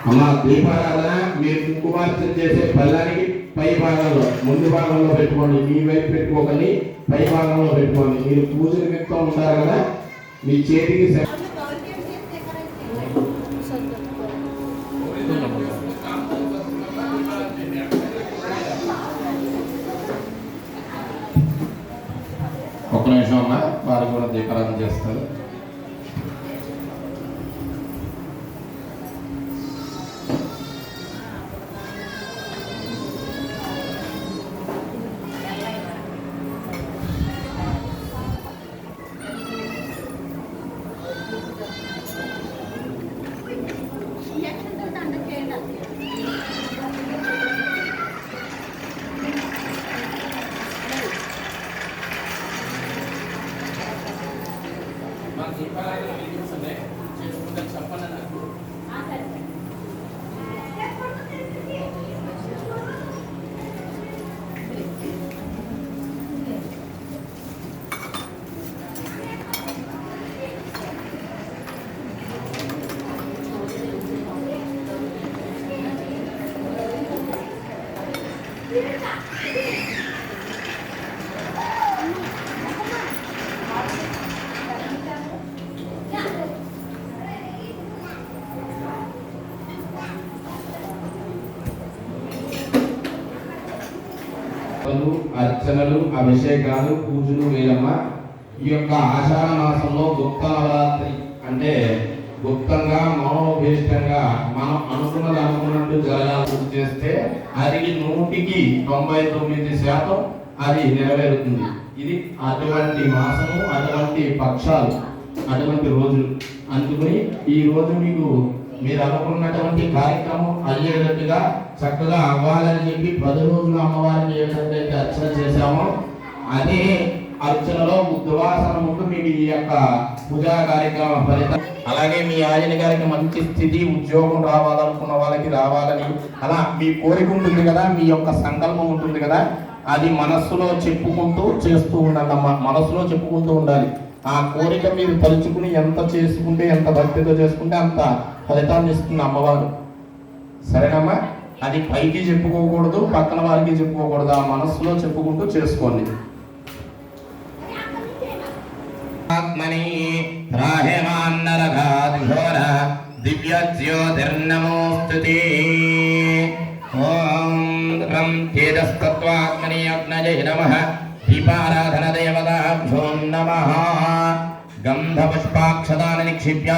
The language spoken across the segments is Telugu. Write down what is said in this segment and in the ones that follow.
అమ్మ దీపారాధన మీరు కుంకుమార్చన చేసే పళ్ళానికి పై భాగంలో ముందు భాగంలో పెట్టుకోండి, మీ వైపు పెట్టుకోకండి, పై భాగంలో పెట్టుకోండి. మీరు పూజ నిమిత్తం ఉంటారు కదా, మీ చేతికి ఒక్క నిమిషం అమ్మ, వారు కూడా దీపారాధన చేస్తారు. అర్చనలు, అభిషేకాలు, పూజలు వేయమ్మ. ఈ యొక్క ఆషాఢ మాసంలో గుప్త నవరాత్రి అంటే గుప్తంగా మనోభీష్టంగా మనం అనుకున్నట్టు జరగాలి చేస్తే అది 100% అది నెరవేరుతుంది. ఇది అటువంటి మాసము, అటువంటి పక్షాలు, అటువంటి రోజులు. అందుకని ఈ రోజు మీకు మీరు అనుకున్నటువంటి కార్యక్రమం అయ్యేటట్టుగా చక్కగా అవ్వాలని చెప్పి 10 రోజులు అమ్మవారిని ఏదైతే అర్చన చేశామో అదే అర్చనలో దువాసన ముందు మీకు ఈ యొక్క పూజా కార్యక్రమ ఫలితం. అలాగే మీ ఆయన గారికి మంచి స్థితి, ఉద్యోగం రావాలనుకున్న వాళ్ళకి రావాలని అలా మీ కోరిక ఉంటుంది కదా, మీ యొక్క సంకల్పం ఉంటుంది కదా, అది మనస్సులో చెప్పుకుంటూ చేస్తూ ఉండాలమ్మా. మనస్సులో చెప్పుకుంటూ ఉండాలి. ఆ కోరిక మీరు తలుచుకుని ఎంత చేసుకుంటే, ఎంత భక్తితో చేసుకుంటే అంత ఫలితాన్ని ఇస్తుంది అమ్మవారు. సరేనమ్మా? అది పైకి చెప్పుకోకూడదు, పక్కన వారికి చెప్పుకోకూడదు, ఆ మనస్సులో చెప్పుకుంటూ చేసుకోండి. ఆత్మని రాహేమాన్నరఘాద్ఘోర దివ్య జ్యోతిర్నమోస్తుతే. ఓం రం తేజస్తత్వాత్మని అగ్నజే నమః. దీపారాధన దేవతాభ్యో నమః. గంధ పుష్పాక్షతాన్ని నిక్షిప్య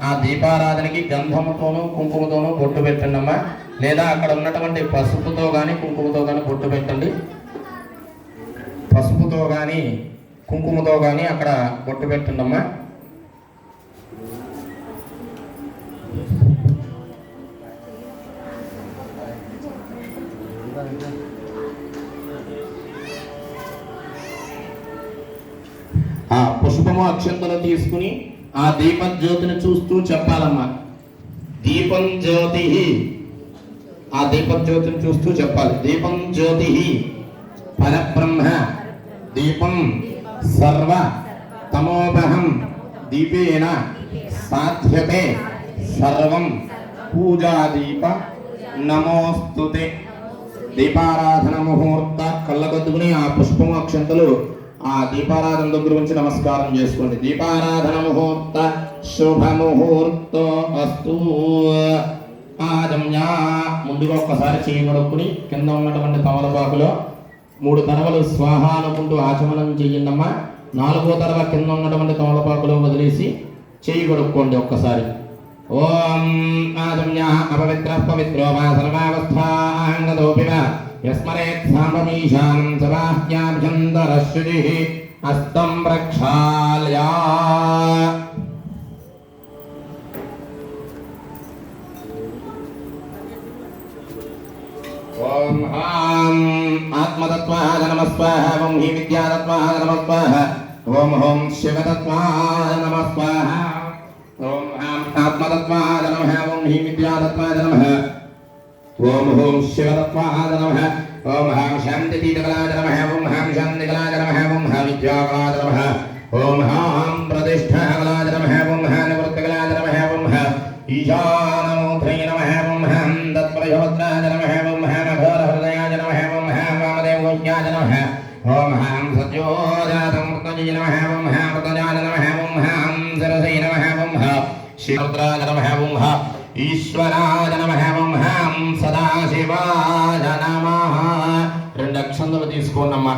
ఆ దీపారాధనకి గంధముతోనూ కుంకుమతోనూ బొట్టు పెట్టండి అమ్మా. లేదా అక్కడ ఉన్నటువంటి పసుపుతో కానీ కుంకుమతో కానీ బొట్టు పెట్టండి. పసుపుతో కానీ కుంకుమతో కానీ అక్కడ బొట్టు పెట్టండి అమ్మా. ఆ పుష్పము అక్షంతలు తీసుకుని ఆ దీపం జ్యోతిని చూస్తూ చెప్పాలమ్మా. దీపం జ్యోతి, ఆ దీపం జ్యోతిని చూస్తూ చెప్పాలి. దీపం జ్యోతి పరబ్రహ్మ, దీపం సర్వ తమోపహం, దీపేన సాధ్యతే సర్వం పూజాదీప నమోస్తుతే. దీపారాధన ముహూర్త కళ్ళకొద్దుకుని ఆ పుష్పము అక్షంతలు ఆ దీపారాధన దగ్గర నుంచి నమస్కారం చేసుకోండి. దీపారాధన ముహూర్త శుభ ముహూర్తో అస్తు. ఆజమ్యా ముందుగా ఒక్కసారి చేయగొడుక్కుని కింద ఉన్నటువంటి తమలపాకులో 3 తరవలు స్వాహ అనుకుంటూ ఆచమనం చెయ్యండమ్మా. 4వ తరవ కింద ఉన్నటువంటి తమలపాకులో వదిలేసి చేయి కొడుక్కోండి ఒక్కసారి. ఓం ఆజమ్యా అపవిత్ర పవిత్రో వా సర్వావస్థాంగదోపి వా యస్మరేత్ సాంబమీశానం సబాహ్యాభ్యంతరశుచిః హస్తం ప్రక్షాళ్య. ఓం హాం ఆత్మతత్వాయ నమః స్వాహ. ఓం హి విద్యాతత్వాయ నమః స్వాహ. ఓం హోం శివతత్వాయ నమః స్వాహ. ఓం హాం ఆత్మతత్వాయ నమః. ఓం హి విద్యాతత్వాయ నమః. ఓం హోం శివతత్వాయ నమః. ఓం హాం శాంతితీతకలాయ నమః. ఓం హాం శాంతికలాయ నమః. ఓం హా విద్యాకలాయ నమః. ఓం హాం ప్రతిష్ఠాకలాయ నమః. ఓం హా నివృత్తికలాయ నమః. ఓం హా ఈశానమూర్తయే నమః. నమః శివరుద్రాయ నమః ఈశ్వరాయ నమః సదాశివాయ నమః. 2 అక్షంతలు తీసుకోండమ్మా.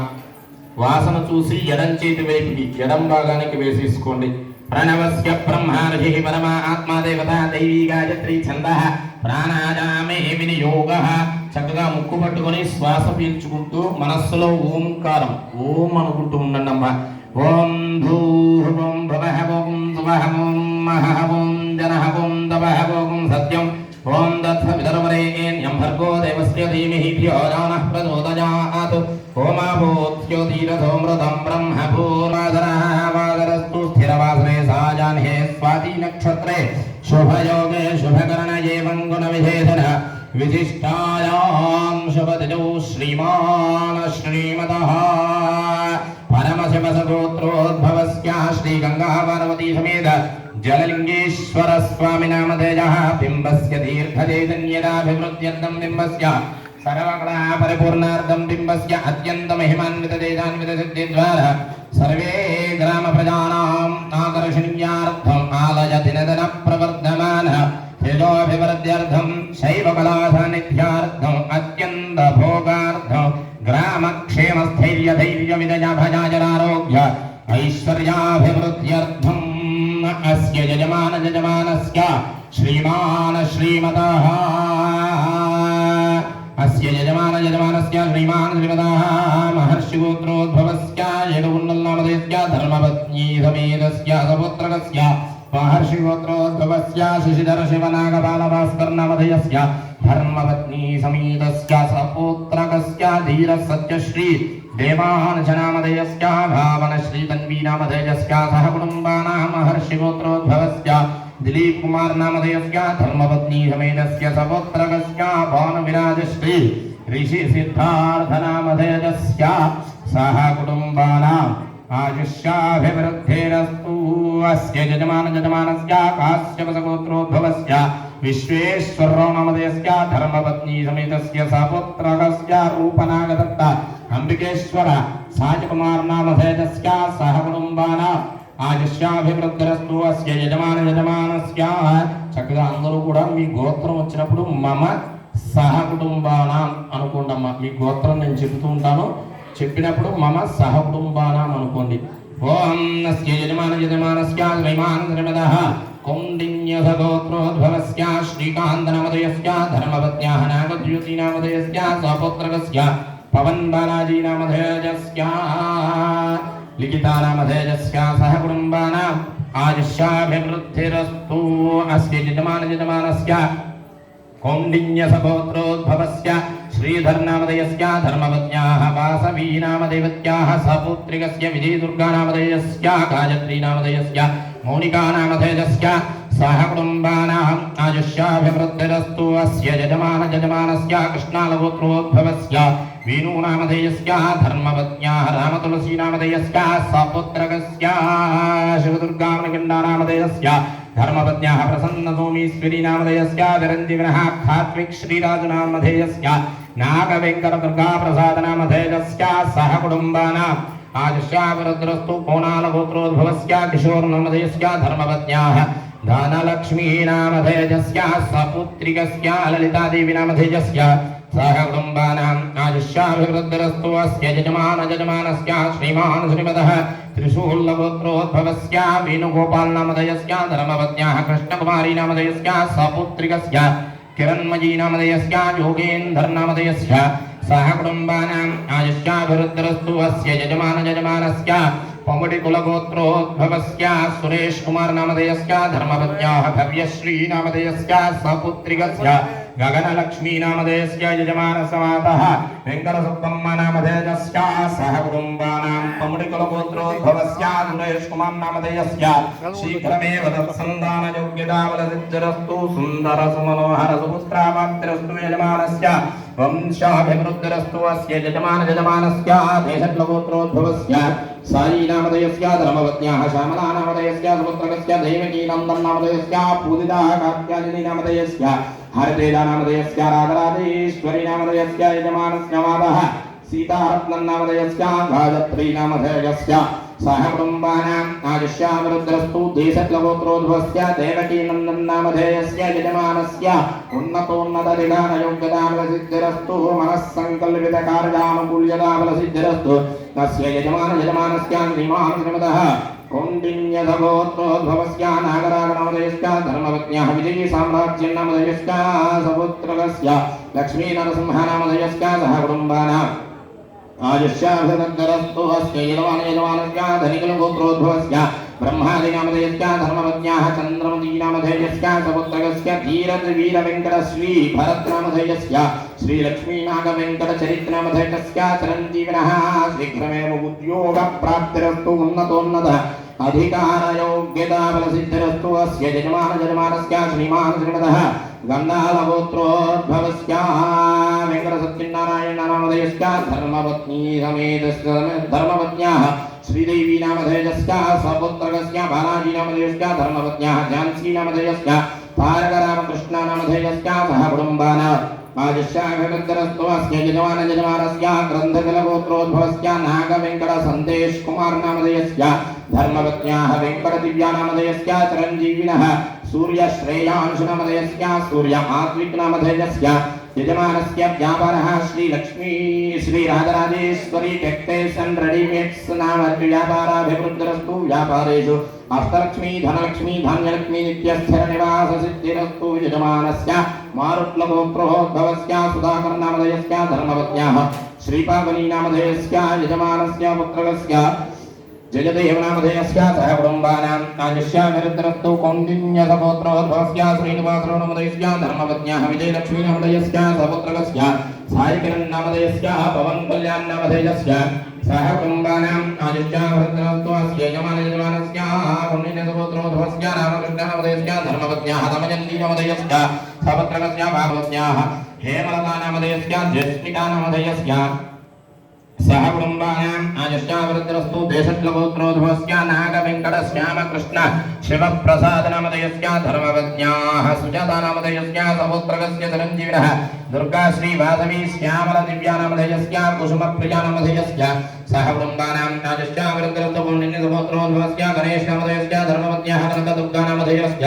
వాసన చూసి ఎడం చేతి వైపుకి ఎడం భాగానికి వేసేసుకోండి. ప్రణవస్య బ్రహ్మార్షి పరమా ఆత్మా దేవత దైవీ గాయత్రి ఛందః ప్రాణాయామే వినియోగః. చక్కగా ముక్కు పట్టుకొని శ్వాస పీల్చుకుంటూ మనస్సులో ఓంకారం ఓం అనుకుంటూ ఉండండి అమ్మా. ఓం భూర్భువం భవః ఓం సువః ఓం మహః ఓం జనః ఓం తపః ఓం సత్యం ఓం దత్సవితర్వరేణ్యం భర్గో దేవస్య ధీమహి ధియో యో నః ప్రచోదయాత్. ఓమాభూత్యో ధీరసోమృతం బ్రహ్మ భూర్వాదరః వాదరస్తు స్థిరవాసరే సాజాన్హే స్వాతి నక్షత్రే శుభయోగే శుభకరణే మంగుణ విశేషణ విశిష్టాయాం శుభతిజౌ శ్రీమాన్ శ్రీమతః పరమశివసగోత్రోద్భవస్య శ్రీ గంగా పార్వతీ సమేత జలలింగేశ్వర స్వామి నామధేయః బింబస్య దీర్ఘచైతన్యదాభివృద్ధ్యర్థం బింబస్య సర్వకళా పరిపూర్ణార్థం బింబస్య అత్యంత మహిమాన్విత తేజాన్విత సిద్ధిద్వార సర్వే గ్రామ ప్రజానాం ఆకర్షణీయార్థం ఆలయ దినదిన ప్రవర్ధమాన తేజోభివృద్ధ్యర్థం శైవ కళా సాన్నిధ్యార్థం అత్యంత భోగార్థం గ్రామ క్షేమ స్థైర్య ధైర్య విజయ భజాజరారోగ్య ఐశ్వర్యాభివృద్ధ్యర్థం అస్య యజమానస్య శ్రీమాన్ శ్రీమతః అస్య యజమానస్య శ్రీమాన్ శ్రీమతః మహర్షి గోత్రోద్భవస్య ఏడుగుండలనామధేయస్య ధర్మపత్నీ సమేతస్య సపుత్రకస్య మహర్షి గోత్రోద్భవస్య శశిధర శివనాగబాల భాస్కర్ నామధేయస్య ధర్మపత్నీ సమేతస్య సపుత్రకస్య ధీర సత్యశ్రీ దేవాంశనామధేయస్య భావన శ్రీ తన్వీ నామధేయస్య సహ కుటుంబానాం మహర్షి గోత్రోద్భవస్య దిలీప్ కుమార్ నామధేయస్య ధర్మపత్నీ సమేతస్య సపుత్రకస్య భానువిరాజశ్రీ ऋषि सिद्धार्थ नामधेयस्य सह कुटुम्बानां आयुष्याभिवृद्धिरस्तु अस्य यजमानस्य काश्यपसगोत्रोद्भवस्य विश्वेश्वरराव नामधेयस्य धर्मपत्नी समेतस्य सपुत्रकस्य रूपनागदत्त अंबिकेश्वर साजकुमार नामधेयस्य सह कुटुम्बानां ఆయుష్యాభివృద్ధిరస్తు అస్య యజమానస్య. చక్కగా అందరూ కూడా మీ గోత్రం వచ్చినప్పుడు మమ సహ కుటుంబానాం అనుకోండమ్మా. మీ గోత్రం నేను చెబుతూ ఉంటాను, చెప్పినప్పుడు మమ సహ కుటుంబానాం అనుకోండి. ఓం అస్య యజమానస్య శ్రీమాన్ శ్రీమతః కౌండిన్యస గోత్రోద్భవస్య శ్రీకాంత నామధేయస్య ధర్మపత్న్యాః నాగద్యుతి నామధేయస్య సపుత్రకస్య పవన్ బాలాజీ నామధేయస్య लिखिता नामधेयस्य सह कुटुम्बानां आयुष्याभिवृद्धिरस्तु अस्य यजमानस्य कौंडिन्यसगोत्रोद्भवस्य श्रीधर नामधेयस्य धर्मपत्न्याः वासवी नामदेवत्याः सपुत्रिकस्य विजयदुर्गा नामधेयस्य गायत्री नामधेयस्य मौनिका नामधेयस्य सह कुटुम्बानाम् आयुष्याभिवृद्धिरस्तु अस्य यजमानस्य कृष्णालगोत्रोद्भवस्य वीणु नामधेयस्य धर्मपत्न्याः रामतुलसी नामधेयस्य सपुत्रकस्य शिवदुर्गामणिकण्डा नामधेयस्य धर्मपत्न्याः प्रसन्नसोमीश्वरी नामधेयस्य विरञ्जीविनः खात्विक श्रीराज नामधेयस्य नागवेङ्कटदुर्गाप्रसाद नामधेयस्य सह कुटुम्बानाम् आयुष्याभिवृद्धिरस्तु कोणालगोत्रोद्भवस्य किशोर नामधेयस्य धर्मपत्न्याः धनलक्ष्मी नामधेयस्य सपुत्रिकस्य ललितादेवी नामधेयस्य सह कुटुम्बानाम् आयुष्याभिवृद्धिरस्तु अस्य यजमानस्य श्रीमान् श्रीमतः त्रिशूलगोत्रोद्भवस्य वेणुगोपाल नामधेयस्य धर्मपत्न्याः कृष्णकुमारी नामधेयस्य सपुत्रिकस्य किरण्मयी नामधेयस्य योगेन्द्र नामधेयस्य सह कुटुम्बानाम् आयुष्याभिवृद्धिरस्तु अस्य यजमानस्य पमुडिकुलगोत्रोद्भवस्य सुरेश कुमार नामधेयस्य धर्मपत्न्याः भव्यश्री नामधेयस्य सपुत्रिकस्य गगनलक्ष्मी नामधेयस्य यजमानसमातः वेङ्कटसुब्बम्म नामधेयस्य सह कुटुम्बानां पमुडिकुलगोत्रोद्भवस्य सुरेश कुमार नामधेयस्य शीघ्रमेव तत्सन्तानयोग्यताबलसिद्धिरस्तु सुन्दरसुमनोहर सुपुत्रावाप्तिरस्तु यजमानस्य वंशाभिवृद्धिरस्तु अस्य यजमानस्य देशकुलगोत्रोद्भवस्य साई नामधेयस्य धर्मपत्न्याः श्यामला नामधेयस्य सुपुत्रकस्य देवकी नन्दन नामधेयस्य पूजिता कात्यायनी नामधेयस्य हरितेजा नामधेयस्य राजराजेश्वरी नामधेयस्य यजमानस्य मातः सीतारत्नन् नामधेयस्य गायत्री नामधेयस्य सह कुटुम्बानाम् आयुष्यामरुद्रस्तु देशत्लगोत्रोद्भवस्य देवकीनन्दन्नामधेयस्य यजमानस्य उन्नतोन्नतधिकारयोग्यताबलसिद्धिरस्तु मनःसङ्कल्पितकार्यानुकूल्यताबलसिद्धिरस्तु तस्य यजमानस्य श्रीमान् श्रीमतः कौण्डिन्यधगोत्रोद्भवस्य नागराजनामधेयस्य धर्मपत्न्याः विजयी साम्राज्यनामधेयस्य सपुत्रस्य लक्ष्मीनरसिंहनामधेयस्य सह कुटुम्बानाम् आयुष्याभिरस्तु अस्य यजमानस्य धनिकलगोत्रोद्भवस्य ब्रह्मादिनामधेयस्य धर्मपत्न्याः चन्द्रमतीनामधेयस्य सपुत्रस्य धीरवीरवेङ्कटश्री भरतनामधेयस्य श्रीलक्ष्मीनागवेङ्कटचरित्रनामधेयस्य चिरञ्जीविनः शीघ्रमेव उद्योगप्राप्तिरस्तु उन्नतोन्नतः अधिकारयोग्यताबलसिद्धिरस्तु अस्य यजमानस्य श्रीमान् श्रीमतः गन्धालगोत्रोद्भवस्य वेङ्कटसत्यनारायणनामधेयस्य धर्मपत्नी समेतस्य धर्मपत्न्याः श्रीदेवीनामधेयस्य सपुत्रस्य बालाजीनामधेयस्य धर्मपत्न्याः झान्सीनामधेयस्य तारकरामकृष्णनामधेयस्य सह कुटुम्बानाम् आयुष्याभिवृद्धिरस्तु अस्य यजमानस्य ग्रन्थकलगोत्रोद्भवस्य नागवेङ्कटसन्देशकुमारनामधेयस्य धर्मपत्न्याः वेङ्कटदिव्यानामधेयस्य चिरञ्जीविनः सूर्यश्रेयांशुनामधेयस्य सूर्यमात्विकनामधेयस्य यजमानस्य व्यापारः श्रीराजराजेश्वरी टेक्सटाइल्स् एंड रेडीमेड्स नाम व्यापाराभिवृद्धिरस्तु व्यापारेषु अष्टलक्ष्मी धनलक्ष्मी धान्यलक्ष्मी नित्यस्थिरनिवाससिद्धिरस्तु यजमानस्य मारुट्लगोत्रोद्भवस्य सुधाकरनामधेयस्य धर्मपत्न्याः श्रीपावनीनामधेयस्य यजमानस्य पुत्रस्य जयदेवनामधेयस्य सह कुटुम्बानाम् आयुष्याभिवृद्धिरस्तु कौण्डिन्यसगोत्रोद्भवस्य श्रीनिवासनामधेयस्य धर्मपत्न्याः विजयलक्ष्मीनामधेयस्य सपुत्रस्य सायिकिरन्नामधेयस्य पवनकल्याणनामधेयस्य सह कुटुम्बानाम् आयुष्याभिवृद्धिरस्तु अस्य यजमानस्य कौण्डिन्यसगोत्रोद्भवस्य रामकृष्णनामधेयस्य धर्मपत्न्याः दमयन्तीनामधेयस्य सपुत्रस्य भागवत्याः हेमलतानामधेयस्य जस्मितानामधेयस्य सह कुटुम्बानाम् आयुष्याभिवृद्धिरस्तु देशत्लगोत्रोद्भवस्य नागवेङ्कटश्यामकृष्ण शिवप्रसादनामधेयस्य धर्मपत्न्याः सुजातानामधेयस्य सपुत्रस्य चिरञ्जीविनः दुर्गाश्रीवासवी श्यामलदिव्यानामधेयस्य कुसुमप्रियानामधेयस्य सह कुटुम्बानाम् आयुष्याभिवृद्धिरस्तु पुण्यसगोत्रोद्भवस्य गणेशनामधेयस्य धर्मपत्न्याः कनकदुर्गानामधेयस्य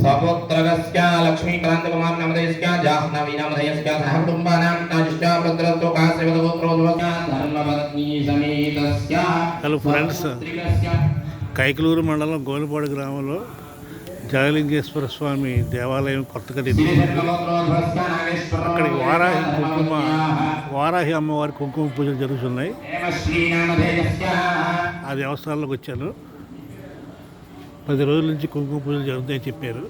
सपुत्रस्य लक्ष्मीकान्तकुमारनामधेयस्य जाह्नवीनामधेयस्य सह कुटुम्बानाम् आयुष्याभिवृद्धिरस्तु काश्यपदगोत्रोद्भवस्य धर्मपत्नी समेतस्य హలో ఫ్రెండ్స్, కైకలూరు మండలం గోలుపాడు గ్రామంలో జగలింగేశ్వర స్వామి దేవాలయం కొత్తగా అక్కడికి వారాహి అమ్మవారి కుంకుమ పూజలు జరుగుతున్నాయి. ఆ దేవస్థానంలోకి వచ్చాను. 10 రోజుల నుంచి కుంకుమ పూజలు జరుగుతాయని చెప్పారు.